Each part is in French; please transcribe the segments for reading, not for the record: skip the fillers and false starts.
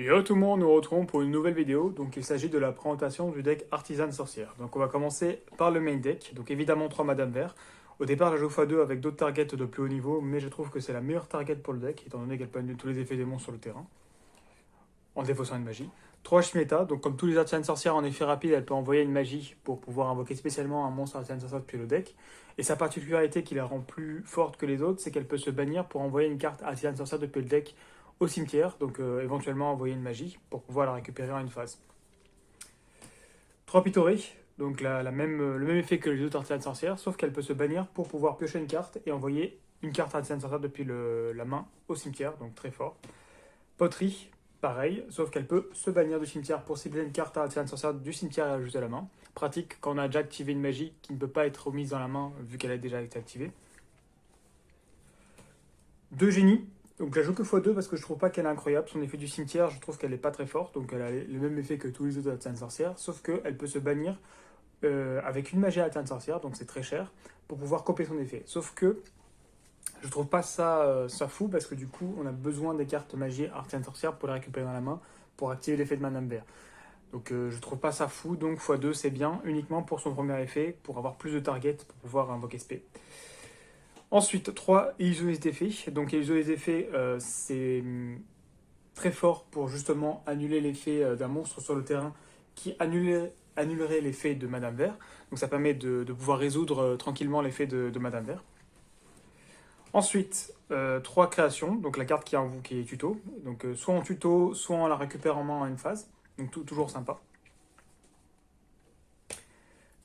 Et hello tout le monde, nous nous retrouvons pour une nouvelle vidéo. Donc il s'agit de la présentation du deck Artisan Sorcière. Donc on va commencer par le main deck. Donc évidemment 3 Madame Vert. Au départ, je joue x2 avec d'autres targets de plus haut niveau, mais je trouve que c'est la meilleure target pour le deck, étant donné qu'elle peut annuler tous les effets démons sur le terrain, en défaussant une magie. 3 Shmeta, donc comme tous les Artisan Sorcières en effet rapide, elle peut envoyer une magie pour pouvoir invoquer spécialement un monstre Artisan Sorcière depuis le deck. Et sa particularité qui la rend plus forte que les autres, c'est qu'elle peut se bannir pour envoyer une carte Artisan Sorcière depuis le deck au cimetière, donc éventuellement envoyer une magie pour pouvoir la récupérer en une phase. 3 Pitoré, donc le même effet que les autres Artisan Sorcières, sauf qu'elle peut se bannir pour pouvoir piocher une carte et envoyer une carte Artisan Sorcière depuis la main au cimetière, donc très fort. Poterie, pareil, sauf qu'elle peut se bannir du cimetière pour cibler une carte Artisan Sorcière du cimetière et ajouter à la main. Pratique quand on a déjà activé une magie qui ne peut pas être remise dans la main vu qu'elle a déjà été activée. 2 génies. Donc je la joue que x2 parce que je trouve pas qu'elle est incroyable. Son effet du cimetière, je trouve qu'elle est pas très forte. Donc elle a le même effet que tous les autres Artisan Sorcières. Sauf qu'elle peut se bannir avec une magie Artisan Sorcière, donc c'est très cher, pour pouvoir copier son effet. Sauf que je trouve pas ça fou parce que du coup on a besoin des cartes magie Artisan Sorcière pour les récupérer dans la main pour activer l'effet de Madame Vert. Donc je trouve pas ça fou, donc x2 c'est bien uniquement pour son premier effet, pour avoir plus de targets pour pouvoir invoquer SP. Ensuite, 3 illusionner les effets. Donc illusionner les effets, c'est très fort pour justement annuler l'effet d'un monstre sur le terrain qui annulerait l'effet de Madame Vert. Donc ça permet de pouvoir résoudre tranquillement l'effet de Madame Vert. Ensuite, 3 créations, donc la carte qui est tuto. Donc soit en tuto, soit on la récupère en main en une phase. Donc toujours sympa.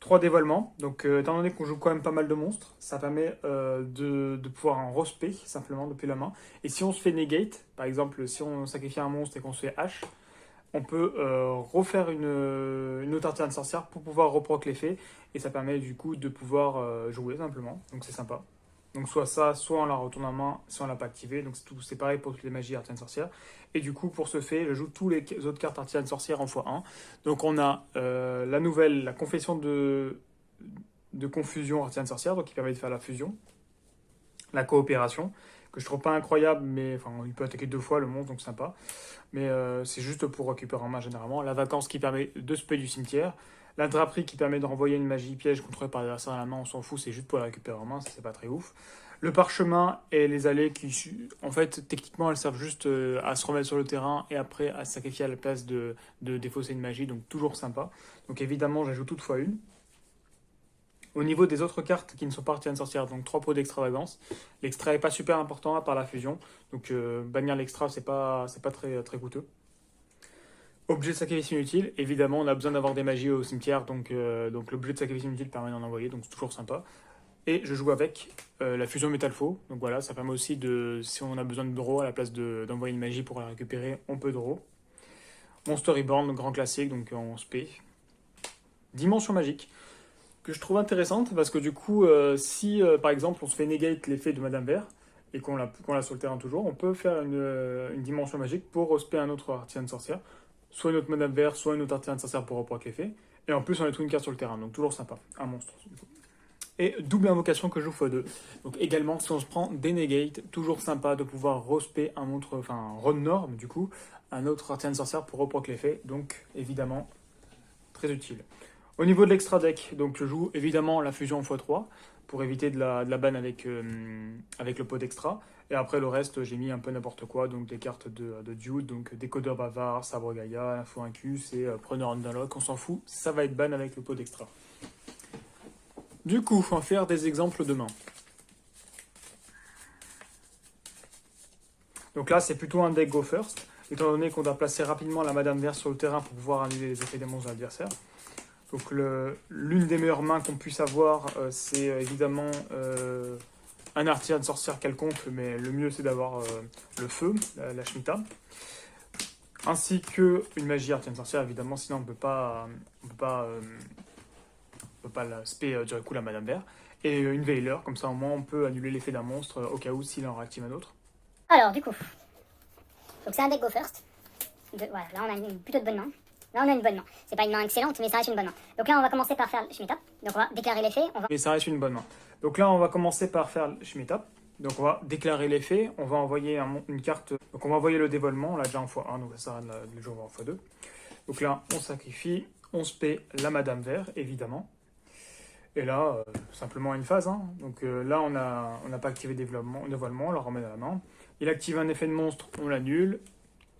3 dévoilements, donc étant donné qu'on joue quand même pas mal de monstres, ça permet de pouvoir en respect simplement depuis la main. Et si on se fait negate, par exemple si on sacrifie un monstre et qu'on se fait H, on peut refaire une autre Artisan Sorcière pour pouvoir reproc l'effet. Et ça permet du coup de pouvoir jouer simplement, donc c'est sympa. Donc soit ça, soit on la retourne en main, soit on l'a pas activée. Donc c'est pareil pour toutes les magies Artisan Sorcière. Et du coup, pour ce fait, je joue toutes les autres cartes Artisan Sorcière en x1. Donc on a la confession de confusion Artisan Sorcière, donc qui permet de faire la fusion. La coopération, que je trouve pas incroyable, mais enfin, il peut attaquer 2 fois le monstre, donc sympa. Mais c'est juste pour récupérer en main généralement. La vacance qui permet de spell du cimetière. La draperie qui permet de renvoyer une magie piège contrôlée par l'adversaire à la main, on s'en fout, c'est juste pour la récupérer en main, ça c'est pas très ouf. Le parchemin et les allées qui, en fait, techniquement, elles servent juste à se remettre sur le terrain et après à se sacrifier à la place de défausser une magie, donc toujours sympa. Donc évidemment, j'ajoute toutefois une. Au niveau des autres cartes qui ne sont pas Artisan Sorcière, donc 3 pots d'extravagance, l'extra est pas super important à part la fusion, donc bannir l'extra c'est pas très, très coûteux. Objet de sacrifice inutile, évidemment on a besoin d'avoir des magies au cimetière, donc l'objet de sacrifice inutile permet d'en envoyer, donc c'est toujours sympa. Et je joue avec la fusion métal faux, donc voilà, ça permet aussi de, si on a besoin de draw à la place d'envoyer une magie pour la récupérer, on peut draw. Monster Reborn, grand classique, donc en spé. Dimension magique, que je trouve intéressante parce que du coup, si par exemple on se fait negate l'effet de Madame Vert et qu'on l'a sur le terrain toujours, on peut faire une dimension magique pour respect un autre Artisan Sorcière, soit une autre Madame Vert, soit une autre Artisan Sorcière pour reproc l'effet, et en plus on a tout une carte sur le terrain, donc toujours sympa, un monstre. Du coup. Et double invocation que je joue x2. Donc également, si on se prend des negate, toujours sympa de pouvoir respect un autre, enfin run norm du coup, un autre Artisan Sorcière pour reproc l'effet, donc évidemment très utile. Au niveau de l'extra deck, donc je joue évidemment la fusion en x3 pour éviter de la ban avec le pot d'extra. Et après le reste, j'ai mis un peu n'importe quoi, donc des cartes de dude, donc décodeur bavard, sabre Gaïa, info incus et preneur unlock, on s'en fout, ça va être ban avec le pot d'extra. Du coup, on va faire des exemples de main. Donc là, c'est plutôt un deck go first, étant donné qu'on doit placer rapidement la Madame Verte sur le terrain pour pouvoir annuler les effets des monstres de l'adversaire. Donc l'une des meilleures mains qu'on puisse avoir, c'est évidemment un Artisan Sorcière quelconque, mais le mieux c'est d'avoir le feu, la Shemitah. Ainsi qu'une magie Artisan Sorcière, évidemment, sinon on ne peut pas la spé du coup la Madame Vert. Et une Veiler, comme ça au moins on peut annuler l'effet d'un monstre au cas où s'il en réactive un autre. Alors du coup, donc c'est un deck go first. Voilà, là on a une plutôt de bonne main. Là on a une bonne main. C'est pas une main excellente, mais ça reste une bonne main. Donc là on va commencer par faire le Shemitah. Donc on va déclarer l'effet. Mais ça reste une bonne main. Donc là on va commencer par faire le Shemitah. Donc on va déclarer l'effet, on va envoyer une carte, donc on va envoyer le dévoilement, on l'a déjà en x1, donc ça sert à rien de le jouer en x2. Donc là, on sacrifie, on spé la Madame Vert, évidemment. Et là, simplement une phase. Hein. Donc là, on n'a pas activé dévoilement, on la remet dans la main. Il active un effet de monstre, on l'annule.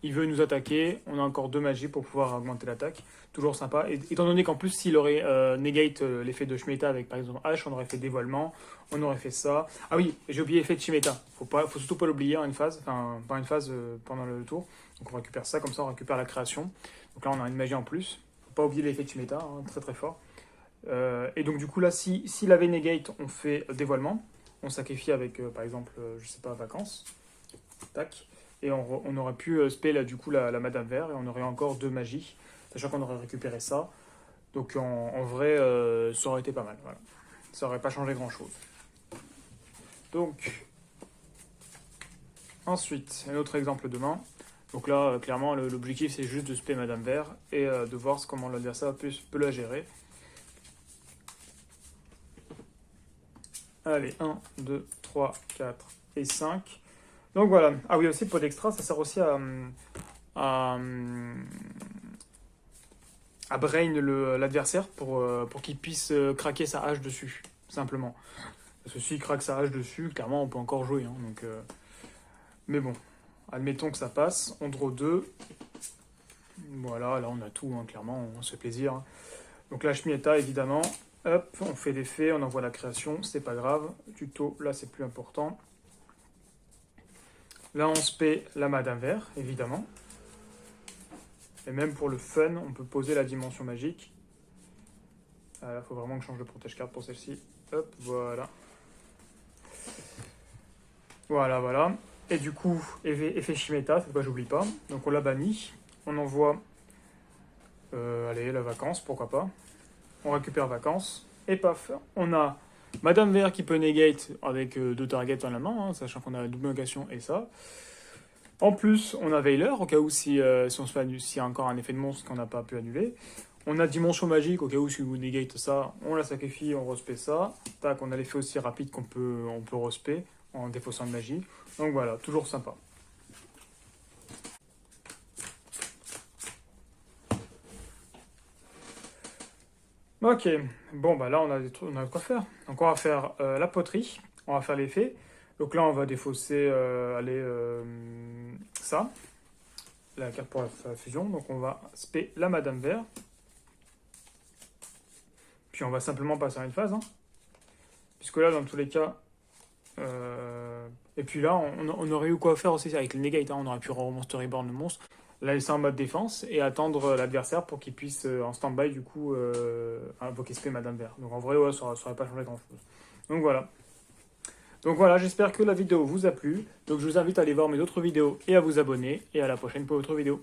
Il veut nous attaquer, on a encore 2 magies pour pouvoir augmenter l'attaque. Toujours sympa. Et, étant donné qu'en plus, s'il aurait negate l'effet de Shemitah avec par exemple H, on aurait fait dévoilement, on aurait fait ça. Ah oui, j'ai oublié l'effet de Shemitah. Faut surtout pas l'oublier en une phase, enfin, pas une phase pendant le tour. Donc on récupère ça, comme ça on récupère la création. Donc là, on a une magie en plus. Faut pas oublier l'effet de Shemitah, hein, très très fort. Et donc du coup là, s'il avait negate, on fait dévoilement. On sacrifie avec, par exemple, je sais pas, vacances. Tac. Et on aurait pu spé là, du coup la Madame Vert et on aurait encore 2 magies, sachant qu'on aurait récupéré ça. Donc en vrai, ça aurait été pas mal. Voilà. Ça aurait pas changé grand chose. Donc ensuite, un autre exemple de main. Donc là, clairement, l'objectif c'est juste de spé Madame Vert et de voir comment l'adversaire peut la gérer. Allez, 1, 2, 3, 4 et 5. Donc voilà. Ah oui, aussi, pot d'extra, ça sert aussi à brain l'adversaire pour qu'il puisse craquer sa hache dessus, simplement. Parce que s'il craque sa hache dessus, clairement, on peut encore jouer. Hein, donc, mais bon, admettons que ça passe. On draw 2. Voilà, là, on a tout, hein, clairement, on se fait plaisir. Hein. Donc la Shemitah, évidemment. Hop, on fait l'effet, on envoie la création, c'est pas grave. Tuto, là, c'est plus important. Là, on spé la Madame Vert, évidemment. Et même pour le fun, on peut poser la dimension magique. Il faut vraiment que je change de protège-carte pour celle-ci. Hop, voilà. Voilà, voilà. Et du coup, effet Shemitah, cette fois, j'oublie pas. Donc on l'a banni. On envoie, allez, la vacance, pourquoi pas. On récupère vacances. Et paf, on a Madame Vert qui peut negate avec 2 targets dans la main, hein, sachant qu'on a la double negation et ça. En plus, on a Veiler, au cas où si on se fait s'il y a encore un effet de monstre qu'on n'a pas pu annuler. On a Dimension Magique, au cas où si vous negate ça, on la sacrifie, on respect ça. Tac, on a l'effet aussi rapide on peut respect en défaussant de magie. Donc voilà, toujours sympa. Ok, bon bah là on a de quoi faire. Donc on va faire la poterie, on va faire l'effet. Donc là on va défausser ça, la carte pour la fusion. Donc on va spé la Madame Vert. Puis on va simplement passer à une phase. Hein. Puisque là dans tous les cas... Et puis là on aurait eu quoi faire aussi avec le negate. Hein. On aurait pu remonster reborn le monstre. La laisser en mode défense et attendre l'adversaire pour qu'il puisse en stand-by du coup invoquer spé Madame Vert. Donc en vrai ouais, ça n'aurait pas changé grand chose. Donc voilà, j'espère que la vidéo vous a plu. Donc je vous invite à aller voir mes autres vidéos et à vous abonner. Et à la prochaine pour autre vidéo.